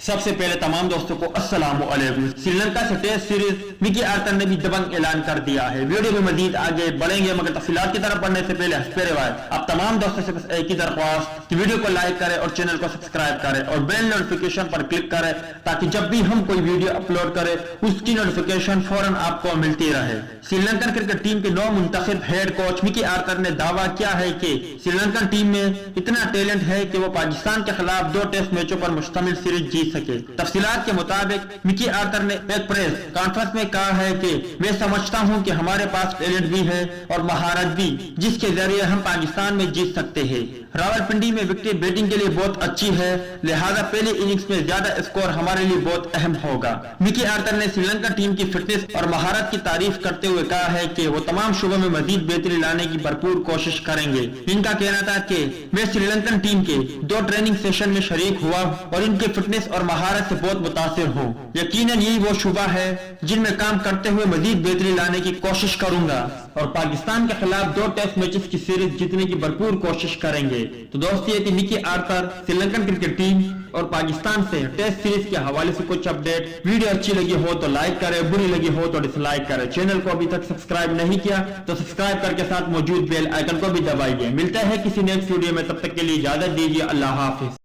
سب سے پہلے تمام دوستوں کو السلام علیکم۔ سری لنکا سے ٹیسٹ سیریز مکی آرتر نے بھی دبنگ اعلان کر دیا ہے۔ ویڈیو میں مزید آگے بڑھیں گے مگر تفصیلات کی طرف بڑھنے سے پہلے حسب روایت اب تمام دوستوں سے بس ایک ہی درخواست کہ ویڈیو کو لائک کریں اور چینل کو سبسکرائب کریں اور بیل نوٹیفیکیشن پر کلک کریں تاکہ جب بھی ہم کوئی ویڈیو اپلوڈ کریں اس کی نوٹیفیکیشن فوراً آپ کو ملتی رہے۔ سری لنکن کرکٹ ٹیم کے نو منتخب ہیڈ کوچ مکی آرتر نے دعویٰ کیا ہے کہ سری لنکن ٹیم میں اتنا ٹیلنٹ ہے کہ وہ پاکستان کے خلاف 2 ٹیسٹ میچوں پر مشتمل سیریز جیت سکے۔ تفصیلات کے مطابق مکی آرتر نے ایک پریس کانفرنس میں کہا ہے کہ میں سمجھتا ہوں کہ ہمارے پاس ٹیلنٹ بھی ہے اور مہارت بھی جس کے ذریعے ہم پاکستان میں جیت سکتے ہیں۔ راولپنڈی میں وکٹیں بیٹنگ کے لیے بہت اچھی ہے، لہذا پہلی اننگز میں زیادہ اسکور ہمارے لیے بہت اہم ہوگا۔ مکی آرتر نے سری لنکا ٹیم کی فٹنس اور مہارت کی تعریف کرتے ہوئے کہا ہے کہ وہ تمام شعبوں میں مزید بہتری لانے کی بھرپور کوشش کریں گے۔ ان کا کہنا تھا کہ میں سری لنکن ٹیم کے 2 ٹریننگ سیشن میں شریک ہوا اور ان کی فٹنس اور مہارت سے بہت متاثر ہوں۔ یقیناً یہی وہ شعبہ ہے جن میں کام کرتے ہوئے مزید بہتری لانے کی کوشش کروں گا اور پاکستان کے خلاف 2 ٹیسٹ میچز کی سیریز جیتنے کی بھرپور کوشش کریں گے۔ تو دوستی یہ تھی مکی آرتر سری لنکن کرکٹ ٹیم اور پاکستان سے ٹیسٹ سیریز کے حوالے سے کچھ اپڈیٹ۔ ویڈیو اچھی لگی ہو تو لائک کریں، بری لگی ہو تو ڈس لائک کریں۔ چینل کو ابھی تک سبسکرائب نہیں کیا تو سبسکرائب کر کے ساتھ موجود بیل آئیکن کو بھی دبائیے۔ ملتا ہے کسی نیکسٹ ویڈیو میں، تب تک کے لیے اجازت دیجیے۔ اللہ حافظ۔